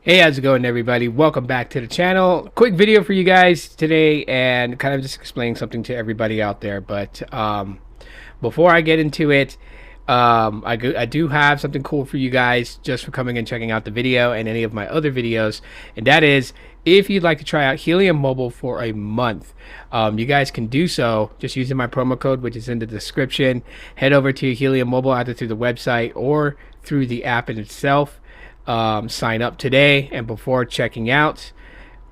Hey, how's it going, everybody? Welcome back to the channel. Quick video for you guys today, and kind of just explaining something to everybody out there. But before I get into it, I do have something cool for you guys just for coming and checking out the video and any of my other videos, and that is if you'd like to try out Helium Mobile for a month, you guys can do so just using my promo code, which is in the description. Head over to Helium Mobile either through the website or through the app in itself. Sign up today, and before checking out,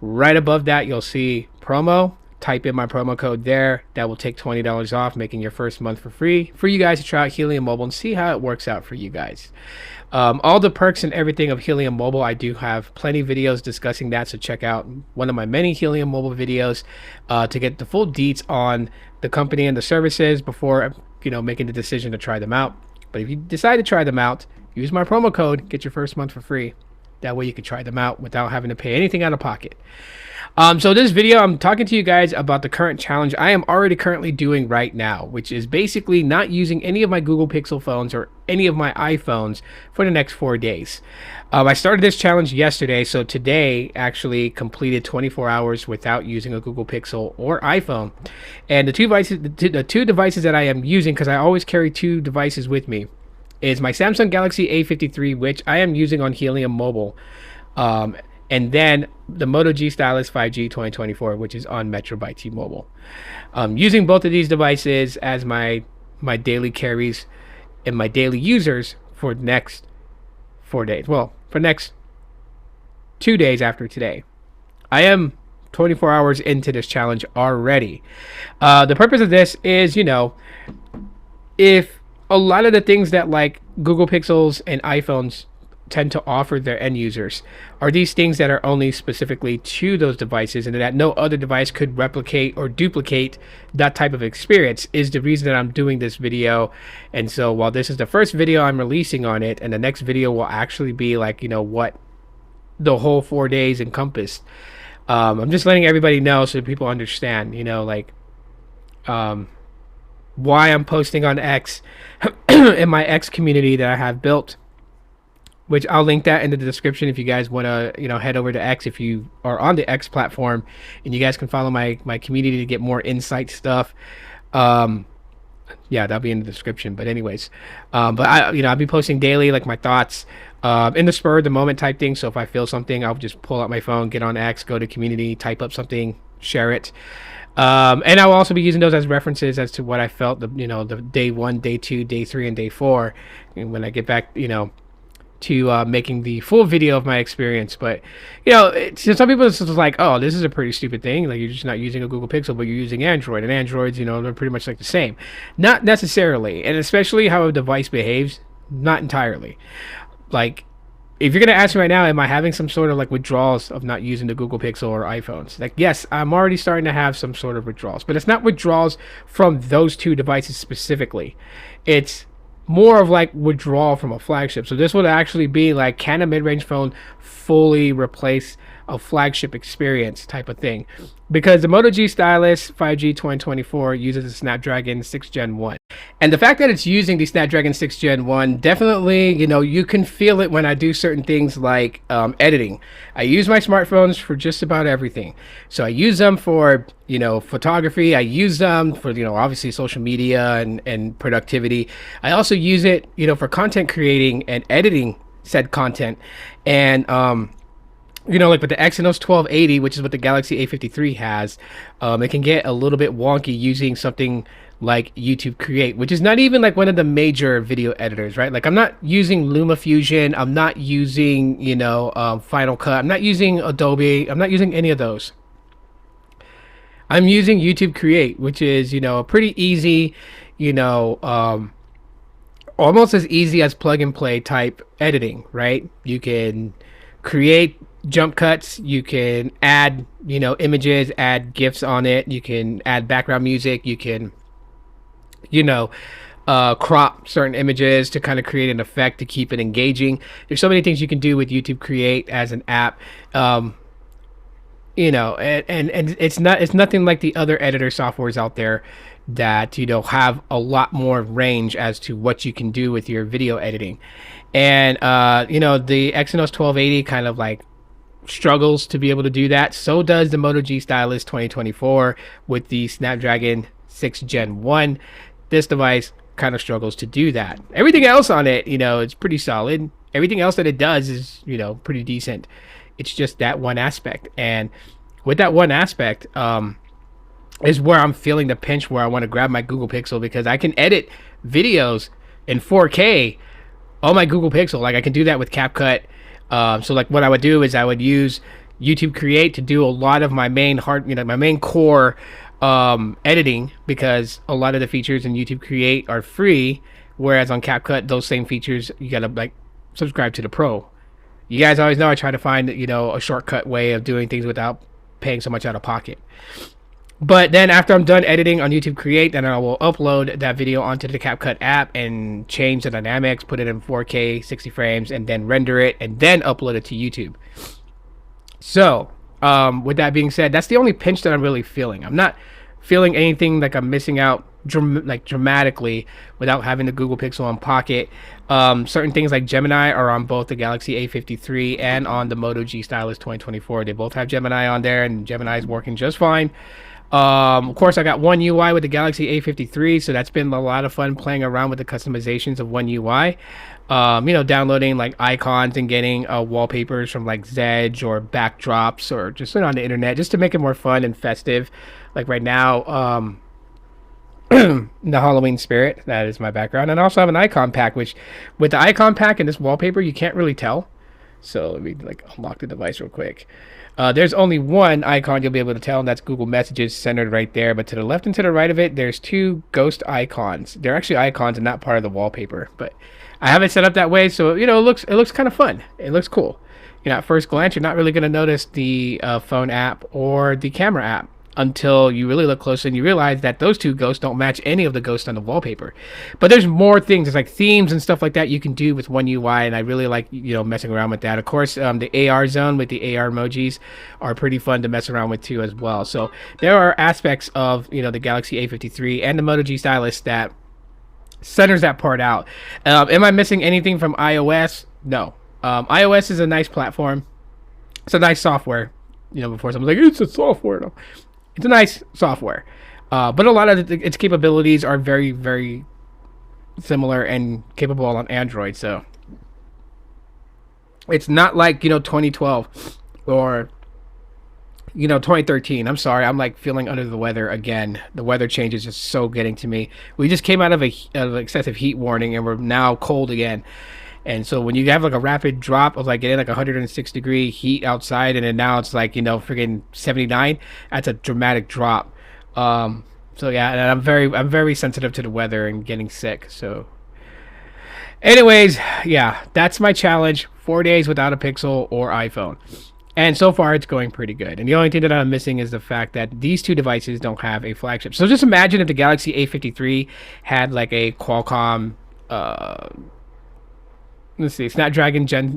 right above that you'll see promo. Type in my promo code there. That will take $20 off, making your first month for free for you guys to try out Helium Mobile and see how it works out for you guys. All the perks and everything of Helium Mobile, I do have plenty of videos discussing that, so check out one of my many Helium Mobile videos to get the full deets on the company and the services before making the decision to try them out. But if you decide to try them out, use my promo code, get your first month for free. That way you can try them out without having to pay anything out of pocket. So this video, I'm talking to you guys about the current challenge I am already currently doing right now, which is basically not using any of my Google Pixel phones or any of my iPhones for the next 4 days. I started this challenge yesterday, so today actually completed 24 hours without using a Google Pixel or iPhone. And the two devices that I am using, because I always carry two devices with me, is my Samsung Galaxy A53, which I am using on Helium Mobile, and then the Moto G Stylus 5G 2024, which is on Metro by T-Mobile. Using both of these devices as my daily carries and my daily users for the next 4 days. Well, for next 2 days after today. I am 24 hours into this challenge already. The purpose of this is, if a lot of the things that like Google Pixels and iPhones tend to offer their end users are these things that are only specifically to those devices, and that no other device could replicate or duplicate that type of experience, is the reason that I'm doing this video. And so while this is the first video I'm releasing on it, and the next video will actually be like, what the whole 4 days encompassed, I'm just letting everybody know so people understand, why I'm posting on X in my X community that I have built, which I'll link that in the description if you guys want to head over to X if you are on the X platform, and you guys can follow my community to get more insight stuff. Yeah, that'll be in the description. But anyways, but I'll be posting daily, like my thoughts in the spur of the moment type thing. So if I feel something, I'll just pull out my phone, get on X, go to community, type up something, share it. And I'll also be using those as references as to what I felt the day 1, day 2, day 3, and day 4, and when I get back to making the full video of my experience. But some people it's just like, oh, this is a pretty stupid thing, like you're just not using a Google Pixel but you're using Android, and Androids, they're pretty much like the same. Not necessarily, and especially how a device behaves, not entirely. Like, if you're going to ask me right now, am I having some sort of like withdrawals of not using the Google Pixel or iPhones? Like, yes, I'm already starting to have some sort of withdrawals, but it's not withdrawals from those two devices specifically. It's more of like withdrawal from a flagship. So this would actually be like, can a mid-range phone fully replace a flagship experience type of thing? Because the Moto G Stylus 5G 2024 uses a Snapdragon 6 Gen 1. And the fact that it's using the Snapdragon 6 Gen 1, definitely, you can feel it when I do certain things like editing. I use my smartphones for just about everything. So I use them for, photography. I use them for, obviously social media and productivity. I also use it, for content creating and editing said content. And, like with the Exynos 1280, which is what the Galaxy A53 has, it can get a little bit wonky using something like YouTube Create, which is not even like one of the major video editors, right? Like, I'm not using LumaFusion, I'm not using, Final Cut, I'm not using Adobe, I'm not using any of those. I'm using YouTube Create, which is, a pretty easy, almost as easy as plug and play type editing, right? You can create jump cuts, you can add images, add GIFs on it, you can add background music, you can crop certain images to kind of create an effect to keep it engaging. There's so many things you can do with YouTube Create as an app. And it's nothing like the other editor softwares out there that have a lot more range as to what you can do with your video editing. And the Exynos 1280 kind of like struggles to be able to do that. So does the Moto G Stylus 2024 with the Snapdragon 6 Gen 1. This device kind of struggles to do that. Everything else on it, it's pretty solid. Everything else that it does is, pretty decent. It's just that one aspect. And with that one aspect, is where I'm feeling the pinch, where I want to grab my Google Pixel, because I can edit videos in 4K on my Google Pixel. Like I can do that with CapCut. So like what I would do is I would use YouTube Create to do a lot of my main my main core editing, because a lot of the features in YouTube Create are free, whereas on CapCut those same features you gotta like subscribe to the Pro. You guys always know I try to find a shortcut way of doing things without paying so much out of pocket. But then after I'm done editing on YouTube Create, then I will upload that video onto the CapCut app and change the dynamics, put it in 4K 60 frames, and then render it and then upload it to YouTube. So with that being said, that's the only pinch that I'm really feeling. I'm not feeling anything like I'm missing out dramatically without having the Google Pixel on pocket. Certain things like Gemini are on both the Galaxy A53 and on the Moto G Stylus 2024. They both have Gemini on there, and Gemini is working just fine. Of course, I got One UI with the Galaxy A53, so that's been a lot of fun playing around with the customizations of One UI. Downloading like icons and getting wallpapers from like Zedge or backdrops, or just on the internet, just to make it more fun and festive. Like right now, the Halloween spirit, that is my background. And I also have an icon pack, which with the icon pack and this wallpaper, you can't really tell. So let me like unlock the device real quick. There's only one icon you'll be able to tell, and that's Google Messages centered right there. But to the left and to the right of it, there's two ghost icons. They're actually icons and not part of the wallpaper. But I have it set up that way, so it looks kind of fun. It looks cool. At first glance, you're not really going to notice the phone app or the camera app until you really look closer and you realize that those two ghosts don't match any of the ghosts on the wallpaper. But there's more things. There's like themes and stuff like that you can do with One UI, and I really like messing around with that. Of course, the AR zone with the AR emojis are pretty fun to mess around with too as well. So there are aspects of the Galaxy A53 and the Moto G Stylus that centers that part out. Am I missing anything from iOS? No. iOS is a nice platform. It's a nice software. Before someone's like, it's a software. No. It's a nice software, but a lot of its capabilities are very, very similar and capable on Android. So it's not like 2012 or 2013. I'm sorry, I'm like feeling under the weather again. The weather change is just so getting to me. We just came out of an excessive heat warning, and we're now cold again. And so when you have like a rapid drop of like getting like 106-degree heat outside, and then now it's like freaking 79, that's a dramatic drop. So yeah, and I'm very sensitive to the weather and getting sick. So anyways, yeah, that's my challenge: 4 days without a Pixel or iPhone. And so far it's going pretty good. And the only thing that I'm missing is the fact that these two devices don't have a flagship. So just imagine if the Galaxy A53 had like a Qualcomm let's see, Snapdragon 7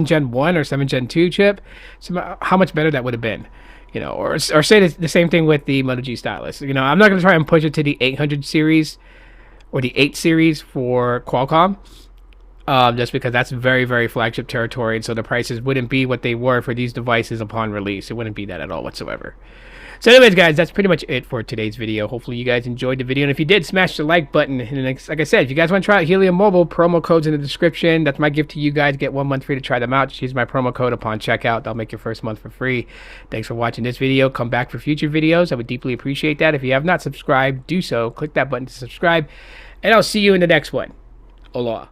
Gen 1 or 7 Gen 2 chip. So how much better that would have been, or say the same thing with the Moto G Stylus. I'm not going to try and push it to the 800 series or the 8 series for Qualcomm, just because that's very, very flagship territory, and so the prices wouldn't be what they were for these devices upon release. It wouldn't be that at all whatsoever. So anyways, guys, that's pretty much it for today's video. Hopefully you guys enjoyed the video, and if you did, smash the like button. And like I said, if you guys want to try out Helium Mobile, promo code's in the description. That's my gift to you guys. Get 1 month free to try them out. Just use my promo code upon checkout. That'll make your first month for free. Thanks for watching this video. Come back for future videos. I would deeply appreciate that. If you have not subscribed, do so. Click that button to subscribe, and I'll see you in the next one. Aloha.